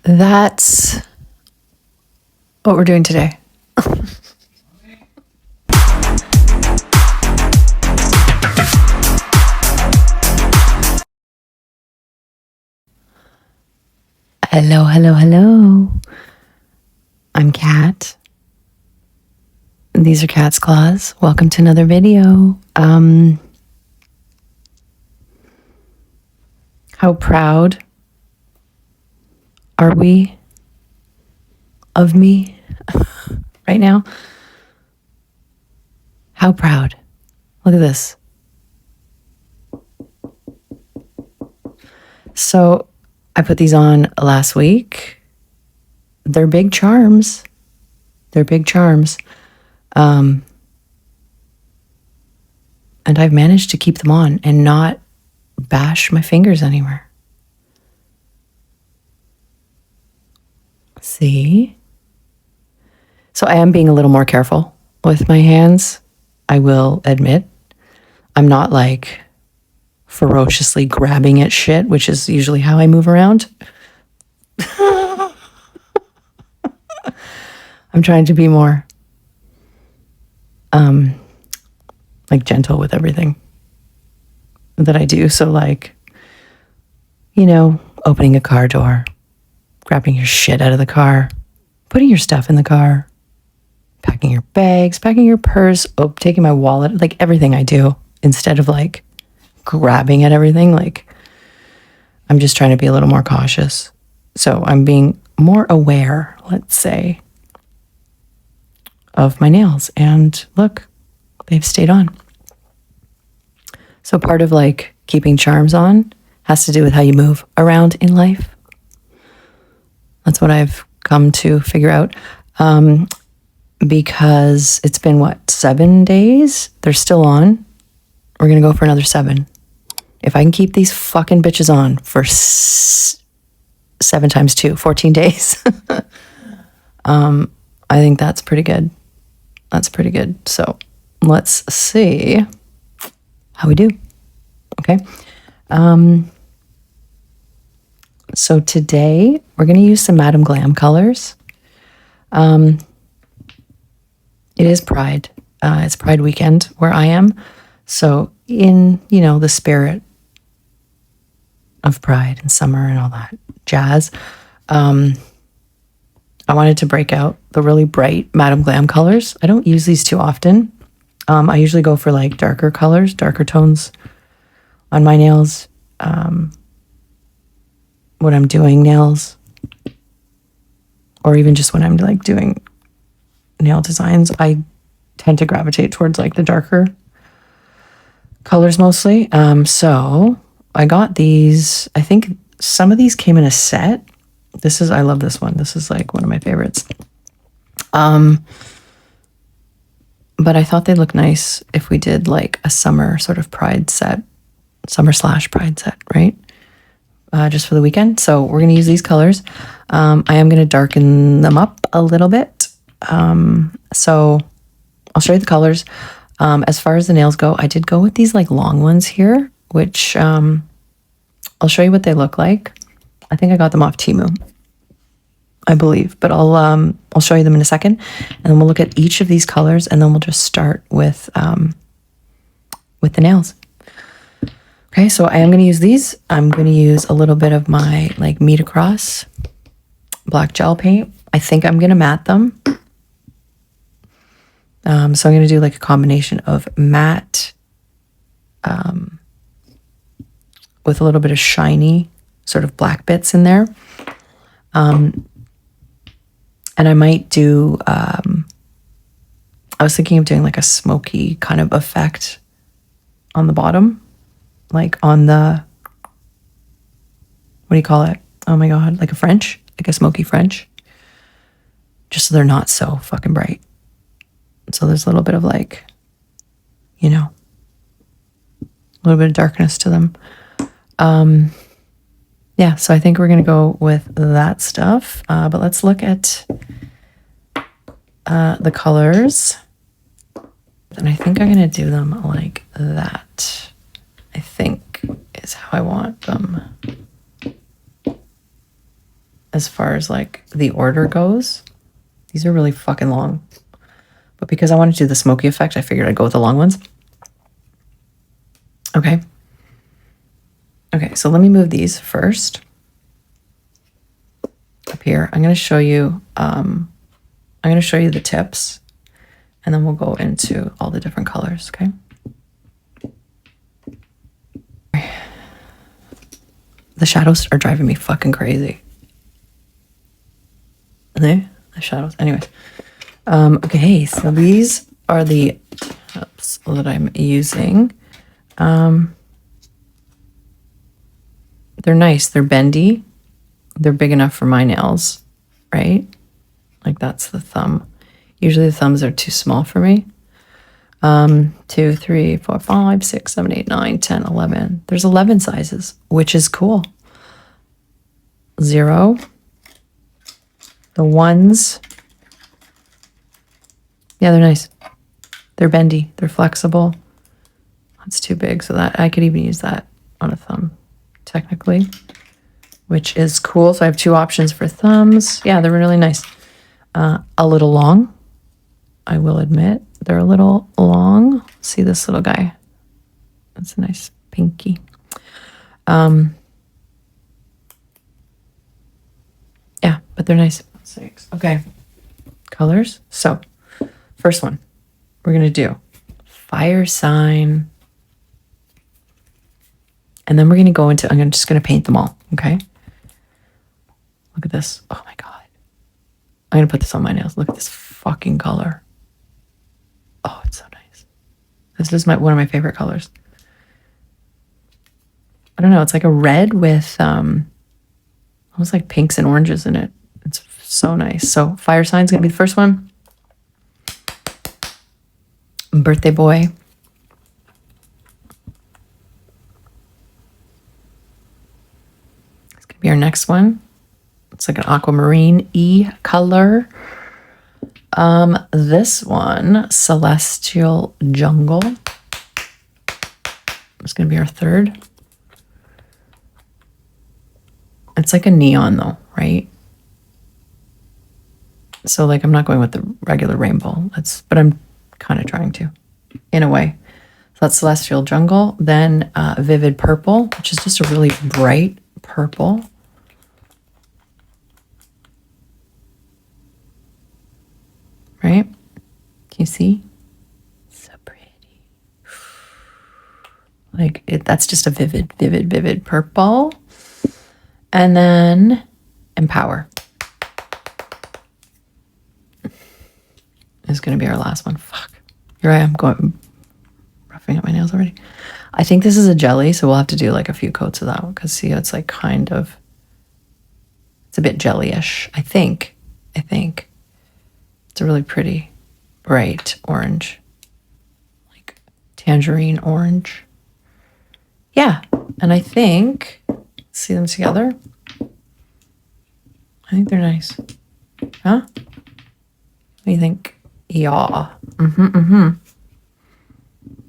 that's what we're doing today. Hello, hello, hello. I'm Kat. These are Cat's Claws. Welcome to another video. How proud are we of me right now? How proud? Look at this. So I put these on last week. They're big charms. They're big charms. And I've managed to keep them on and not bash my fingers anywhere. See? So I am being a little more careful with my hands, I will admit. I'm not like ferociously grabbing at shit, which is usually how I move around. I'm trying to be more like gentle with everything that I do. So like, you know, opening a car door, grabbing your shit out of the car, putting your stuff in the car, packing your bags, packing your purse, taking my wallet, like everything I do, instead of like grabbing at everything. Like, I'm just trying to be a little more cautious. So I'm being more aware, let's say, of my nails. And look, they've stayed on. So part of like keeping charms on has to do with how you move around in life. That's what I've come to figure out. Because it's been 7 days? They're still on. We're going to go for another 7. If I can keep these fucking bitches on for 7 times 2, 14 days. I think that's pretty good. That's pretty good. So let's see how we do. Okay. So today we're going to use some Madame Glam colors. It is Pride. It's Pride weekend where I am. So in, you know, the spirit of Pride and summer and all that jazz, I wanted to break out the really bright Madame Glam colors. I don't use these too often. I usually go for like darker colors, darker tones on my nails. When I'm doing nails, or even just when I'm like doing nail designs, I tend to gravitate towards like the darker colors mostly. So I got these. I think some of these came in a set. I love this one. This is like one of my favorites. But I thought they'd look nice if we did like a summer sort of Pride set, summer/Pride set, right? Just for the weekend. So we're going to use these colors. I am going to darken them up a little bit. So I'll show you the colors. As far as the nails go, I did go with these like long ones here, which I'll show you what they look like. I think I got them off Temu, I believe, but I'll show you them in a second, and then we'll look at each of these colors, and then we'll just start with the nails. Okay, so I am going to use these. I'm going to use a little bit of my like Meet Across black gel paint. I think I'm going to matte them. So I'm going to do like a combination of matte with a little bit of shiny sort of black bits in there. And I might do, I was thinking of doing like a smoky kind of effect on the bottom, like on the, what do you call it? Oh my God, like a smoky French, just so they're not so fucking bright. So there's a little bit of like, you know, a little bit of darkness to them. Yeah, so I think we're going to go with that stuff. But let's look at the colors. And I think I'm going to do them like that. I think is how I want them. as far as like the order goes. These are really fucking long. But because I wanted to do the smoky effect, I figured I'd go with the long ones. Okay. Okay, so let me move these first. Up here. I'm going to show you the tips, and then we'll go into all the different colors, okay? The shadows are driving me fucking crazy. The shadows. Anyways. Okay, so these are the tips that I'm using. They're nice. They're bendy. They're big enough for my nails, right? Like that's the thumb. Usually the thumbs are too small for me. 2, 3, 4, 5, 6, 7, 8, 9, 10, 11. There's 11 sizes, which is cool. 0. The ones. Yeah, they're nice. They're bendy. They're flexible. That's too big, so that I could even use that on a thumb, technically, which is cool. So I have 2 options for thumbs. Yeah, they're really nice. A little long, I will admit. They're a little long. See this little guy? That's a nice pinky. Yeah, but they're nice. 6. Okay. Colors. So, first one, we're going to do fire sign. And then we're going to go into, I'm just going to paint them all. Okay. Look at this. Oh my God. I'm going to put this on my nails. Look at this fucking color. Oh, it's so nice. This is one of my favorite colors. I don't know. It's like a red with almost like pinks and oranges in it. It's so nice. So fire sign's going to be the first one. Birthday boy. It's going to be our next one. It's like an aquamarine-y color. This one, celestial jungle. It's going to be our third. It's like a neon though, right? So like I'm not going with the regular rainbow. But I'm kind of trying to, in a way. So that's celestial jungle. Then vivid purple, which is just a really bright purple. Right? Can you see? So pretty. Like that's just a vivid purple. And then empower is going to be our last one. Fuck. Here I am going roughing up my nails already. I think this is a jelly, so we'll have to do like a few coats of that one because see, it's like kind of, it's a bit jelly-ish. I think. It's a really pretty, bright orange, like tangerine orange. Yeah, and I think, see them together? I think they're nice. Huh? What do you think? Yeah.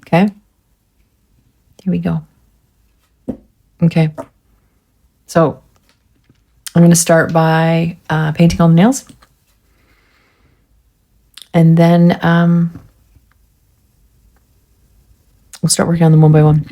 Okay. Here we go. Okay. So I'm going to start by painting all the nails. And then we'll start working on them one by one.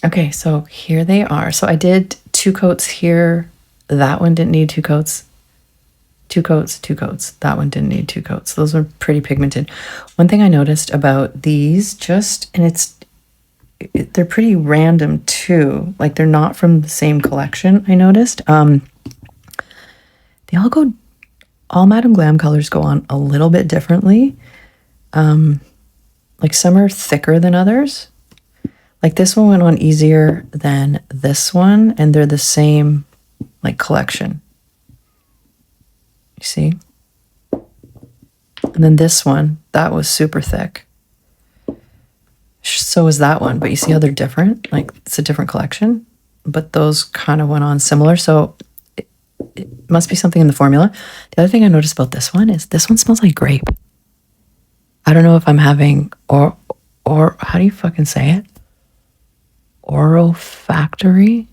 Okay, so here they are. So I did 2 coats here. That one didn't need 2 coats. 2 coats, 2 coats. That one didn't need 2 coats. Those were pretty pigmented. One thing I noticed about these, they're pretty random too. Like they're not from the same collection, I noticed. All Madame Glam colors go on a little bit differently. Like some are thicker than others. Like this one went on easier than this one, and they're the same like collection. You see? And then this one, that was super thick. So is that one, but you see how they're different? Like it's a different collection, but those kind of went on similar. So it must be something in the formula. The other thing I noticed about this one is this one smells like grape. I don't know if I'm having or how do you fucking say it? Olfactory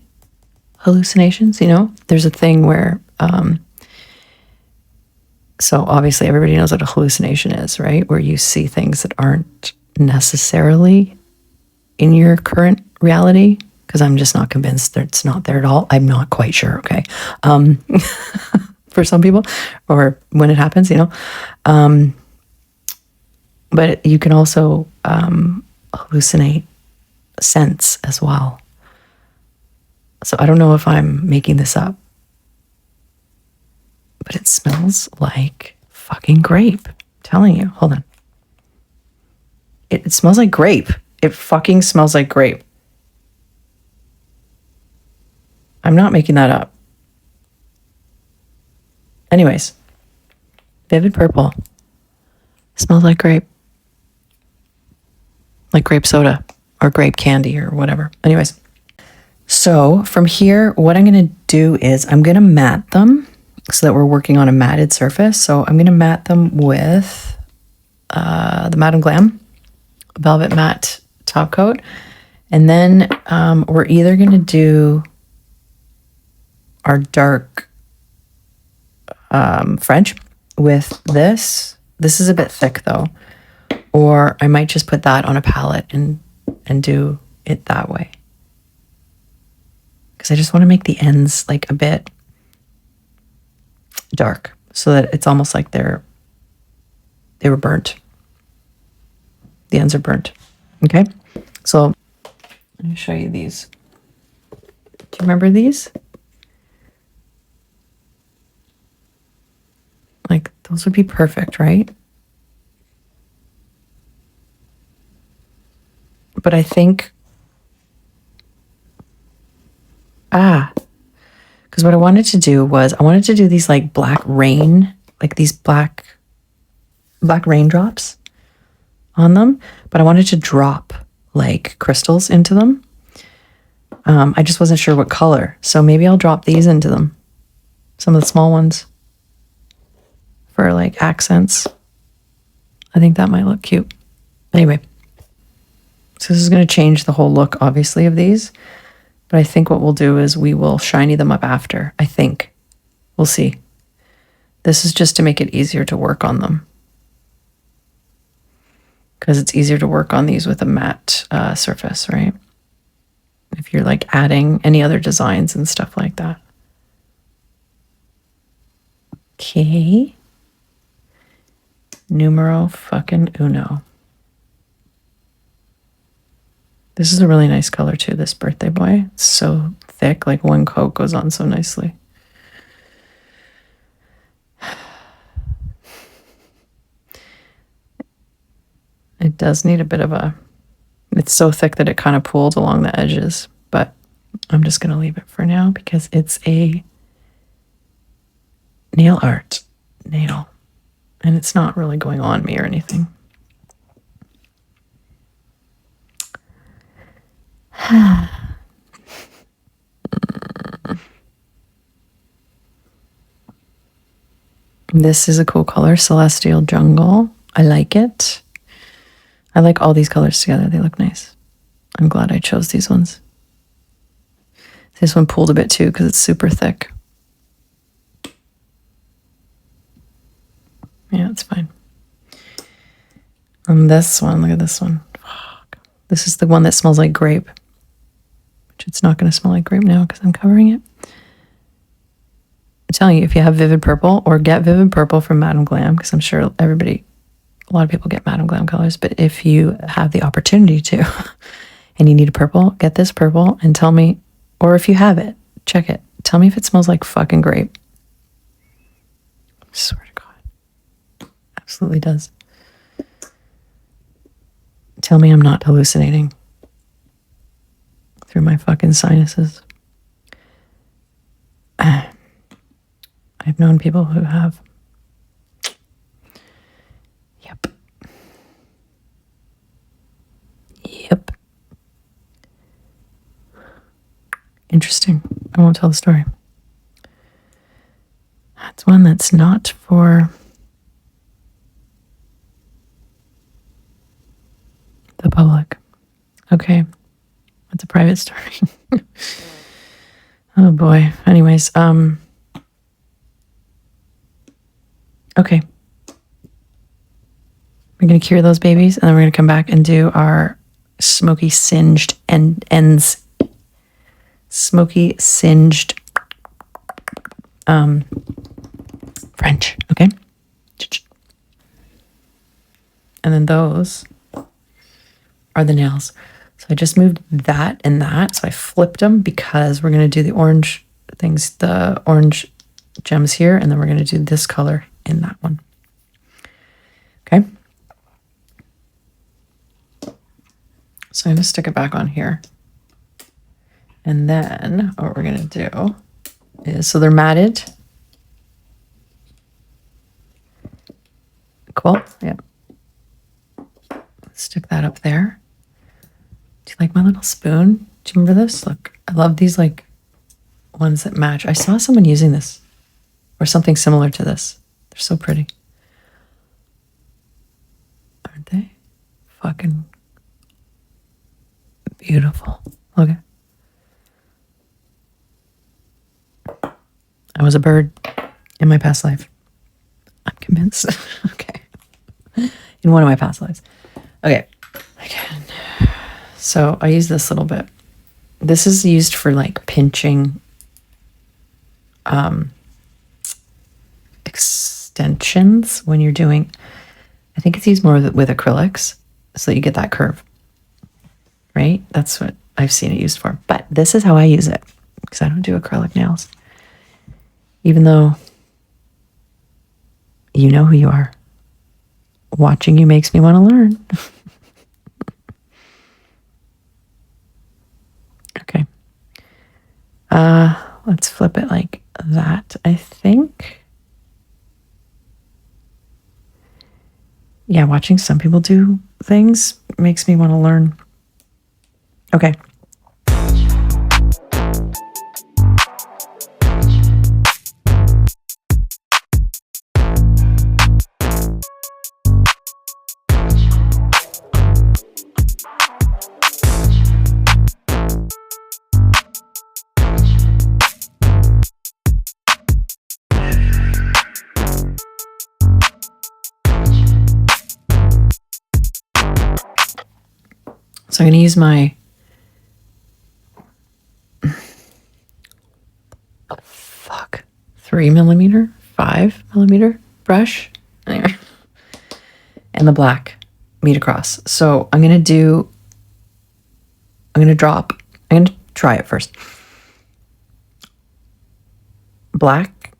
hallucinations, you know? There's a thing where so obviously everybody knows what a hallucination is, right? Where you see things that aren't necessarily in your current reality, because I'm just not convinced that it's not there at all. I'm not quite sure, okay? For some people, or when it happens, you know. But you can also hallucinate scents as well. So I don't know if I'm making this up, but it smells like fucking grape. I'm telling you, hold on. It smells like grape. It fucking smells like grape. I'm not making that up. Anyways, Vivid Purple smells like grape. Like grape soda or grape candy or whatever. Anyways, so from here, what I'm going to do is I'm going to matte them so that we're working on a matted surface. So I'm going to matte them with the Madame Glam Velvet Matte Top Coat. And then we're either going to do our dark French with this. This is a bit thick though. Or I might just put that on a palette and do it that way. Because I just want to make the ends like a bit dark so that it's almost like they were burnt. The ends are burnt. Okay? So let me show you these. Do you remember these? Like those would be perfect, right? But I think, because what I wanted to do was I wanted to do these like black rain, like these black raindrops on them, but I wanted to drop like crystals into them. I just wasn't sure what color. So maybe I'll drop these into them. Some of the small ones for like accents. I think that might look cute. Anyway. So this is going to change the whole look, obviously, of these. But I think what we'll do is we will shiny them up after. I think. We'll see. This is just to make it easier to work on them. Because it's easier to work on these with a matte surface, right? If you're like adding any other designs and stuff like that. Okay. Numero fucking uno. This is a really nice color too, this Birthday Boy. It's so thick, like one coat goes on so nicely. It does need a bit of it's so thick that it kind of pooled along the edges, but I'm just going to leave it for now because it's a nail art nail and it's not really going on me or anything. This is a cool color, Celestial Jungle. I like it. I like all these colors together. They look nice. I'm glad I chose these ones. This one pulled a bit too because it's super thick. Yeah, it's fine. And this one, look at this one. Fuck. This is the one that smells like grape. Which it's not going to smell like grape now because I'm covering it. telling you, if you have Vivid Purple, or get Vivid Purple from Madame Glam, because I'm sure a lot of people get Madame Glam colors, but if you have the opportunity to and you need a purple, get this purple and tell me, or if you have it, check it. Tell me if it smells like fucking grape. I swear to God. Absolutely does. Tell me I'm not hallucinating through my fucking sinuses. I've known people who have. Yep. Yep. Interesting. I won't tell the story. That's one that's not for the public. Okay. That's a private story. Oh boy. Anyways, okay. We're going to cure those babies, and then we're going to come back and do our smoky singed ends. Smoky singed French, okay? And then those are the nails. So I just moved that and that. So I flipped them because we're going to do the orange things, the orange gems here, and then we're going to do this color in that one. Okay. So I'm going to stick it back on here. And then what we're going to do is, so they're matted. Cool. Yep. Stick that up there. Do you like my little spoon? Do you remember this? Look, I love these like ones that match. I saw someone using this or something similar to this. They're so pretty. Aren't they? Fucking beautiful. Look at. I was a bird in my past life. I'm convinced. Okay. In one of my past lives. Okay. Again. So I use this little bit. This is used for like pinching extensions when you're doing, I think it's used more with acrylics so that you get that curve. Right? That's what I've seen it used for. But this is how I use it because I don't do acrylic nails. Even though you know who you are. Watching you makes me want to learn. Okay. Let's flip it like that, I think. Yeah, watching some people do things makes me want to learn. Okay. So I'm going to use my 3mm, 5mm brush. Anyway. And the black meet across. So I'm going to try it first. Black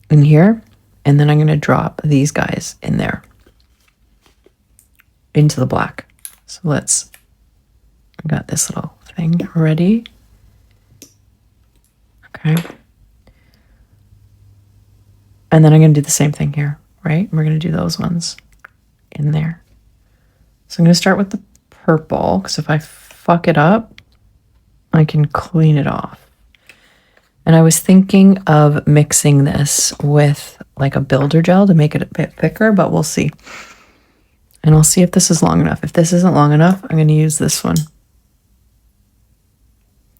in here, and then I'm going to drop these guys in there into the black. So I got this little thing ready. Okay. And then I'm going to do the same thing here, right? We're going to do those ones in there. So I'm going to start with the purple, because if I fuck it up, I can clean it off. And I was thinking of mixing this with like a builder gel to make it a bit thicker, but we'll see. And I'll see if this is long enough. If this isn't long enough, I'm going to use this one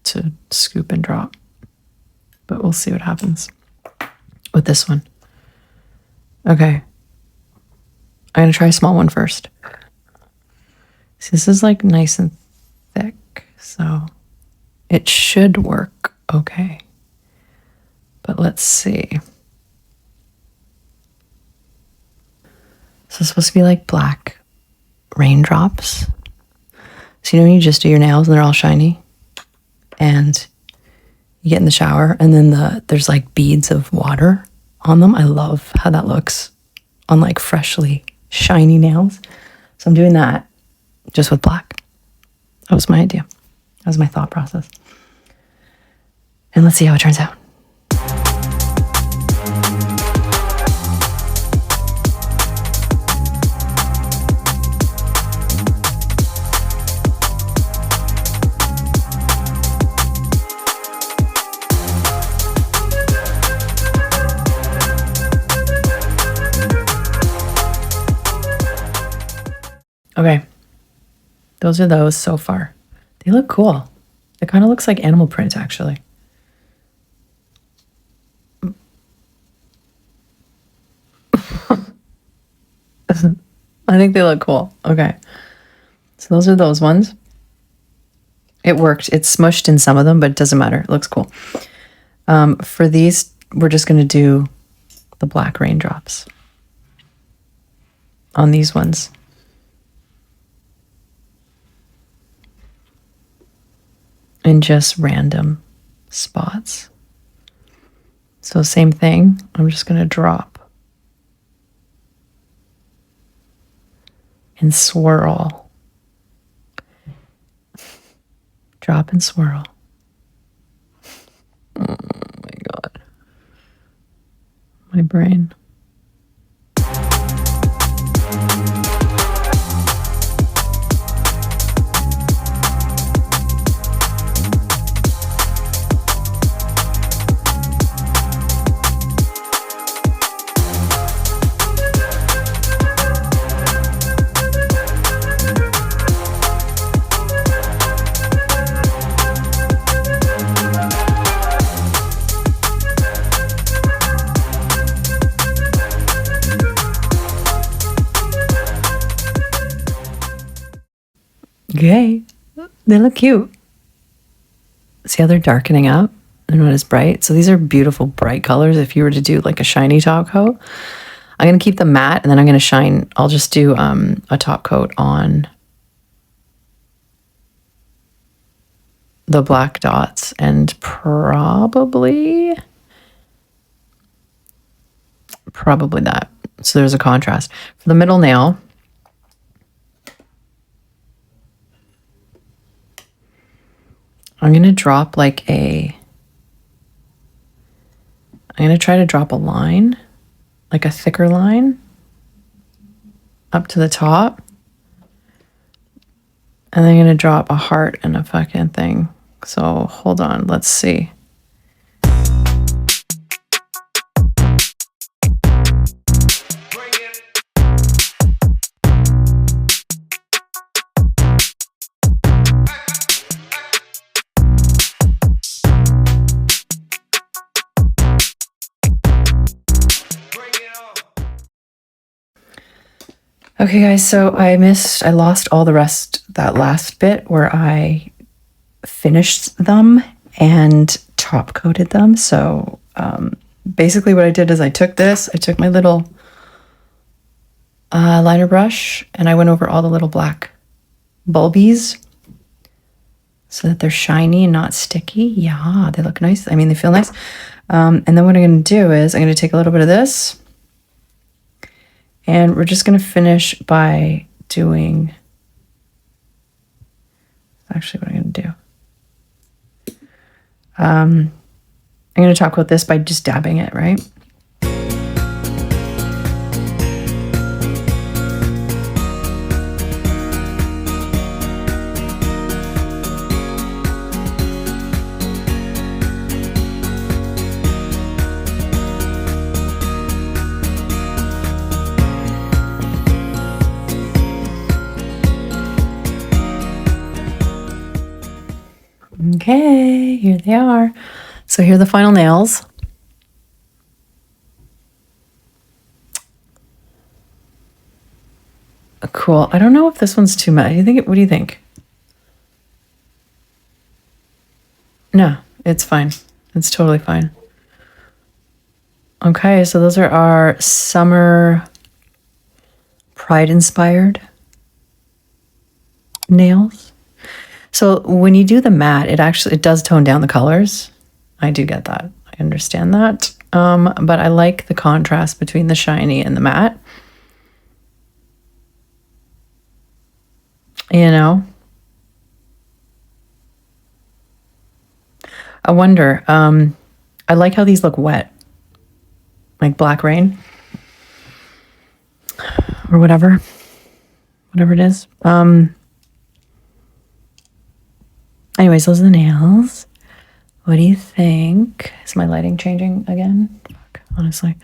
to scoop and drop. But we'll see what happens with this one. Okay. I'm going to try a small one first. See, this is like nice and thick, so it should work okay. But let's see. So it's supposed to be like black raindrops. So you know when you just do your nails and they're all shiny? And you get in the shower and then there's like beads of water on them. I love how that looks on like freshly shiny nails. So I'm doing that just with black. That was my idea. That was my thought process. And let's see how it turns out. Okay, those are those so far. They look cool. It kind of looks like animal print, actually. I think they look cool. Okay, so those are those ones. It worked. It's smushed in some of them, but it doesn't matter. It looks cool. For these, we're just going to do the black raindrops on these ones. In just random spots. So same thing, I'm just going to drop and swirl. Drop and swirl. Oh my God. My brain. Okay, they look cute. See how they're darkening up? They're not as bright. So these are beautiful bright colors if you were to do like a shiny top coat. I'm going to keep them matte and then I'm going to shine. I'll just do a top coat on the black dots and probably that. So there's a contrast. For the middle nail, I'm going to drop I'm going to try to drop a line, like a thicker line up to the top. And then I'm going to drop a heart and a fucking thing. So hold on, let's see. Okay guys, so I lost all the rest, that last bit where I finished them and top coated them. So basically what I did is I took my little liner brush and I went over all the little black bulbies so that they're shiny and not sticky. Yeah, they look nice. I mean, they feel nice. And then what I'm going to do is I'm going to take a little bit of this and we're just going to finish by doing, actually what I'm going to do. I'm going to talk about this by just dabbing it, right? Okay, here they are. So here are the final nails. Cool. I don't know if this one's too matte. What do you think? No, it's fine. It's totally fine. Okay, so those are our summer pride-inspired nails. So when you do the matte, it does tone down the colors. I do get that. I understand that. But I like the contrast between the shiny and the matte. You know? I wonder, I like how these look wet. Like black rain. Or whatever. Whatever it is. Anyways, those are the nails. What do you think? Is my lighting changing again? Fuck, honestly.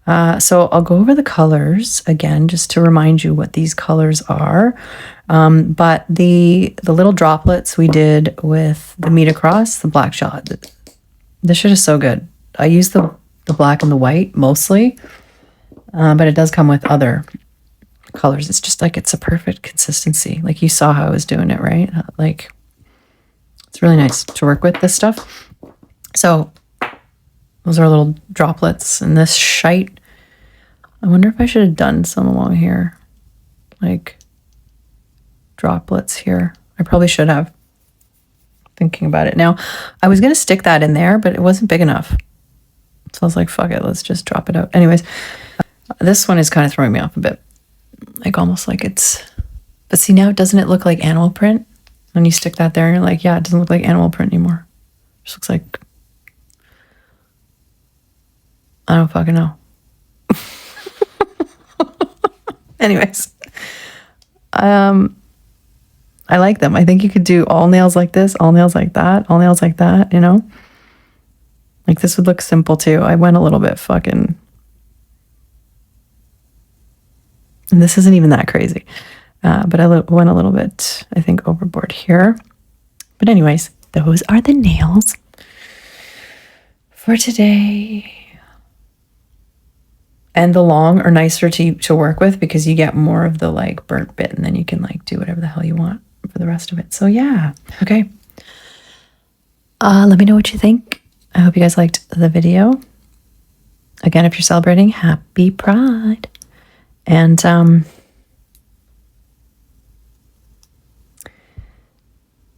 So I'll go over the colors again, just to remind you what these colors are. But the little droplets we did with the meet across, the black shot. This shit is so good. I use the black and the white mostly, but it does come with other colors. It's just like it's a perfect consistency. Like you saw how I was doing it, right? Like it's really nice to work with this stuff. So those are little droplets, and this shite. I wonder if I should have done some along here, like droplets here. I probably should have. Thinking about it now, I was gonna stick that in there, but it wasn't big enough. So I was like, fuck it, let's just drop it out. Anyways, this one is kind of throwing me off a bit, like almost like it's. But see now, doesn't it look like animal print? When you stick that there, and you're like, yeah, it doesn't look like animal print anymore. It just looks like. I don't fucking know. Anyways, I like them. I think you could do all nails like this, all nails like that, all nails like that, you know? Like this would look simple too. I went a little bit fucking... And this isn't even that crazy. But I went a little bit, I think, overboard here. But anyways, those are the nails for today. And the long are nicer to work with because you get more of the like burnt bit, and then you can like do whatever the hell you want for the rest of it. So yeah, okay. Let me know what you think. I hope you guys liked the video. Again, if you're celebrating, happy Pride. And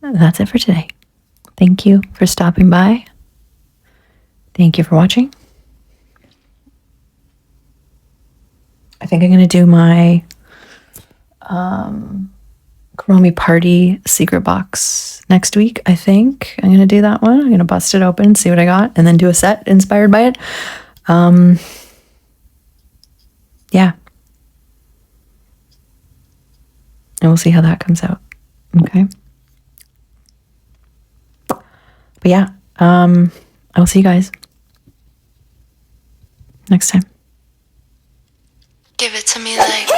that's it for today. Thank you for stopping by. Thank you for watching. I think I'm going to do my Kuromi Party secret box next week. I think I'm going to do that one. I'm going to bust it open, see what I got, and then do a set inspired by it. Yeah. And we'll see how that comes out. Okay. But yeah, I'll see you guys next time. Give it to me like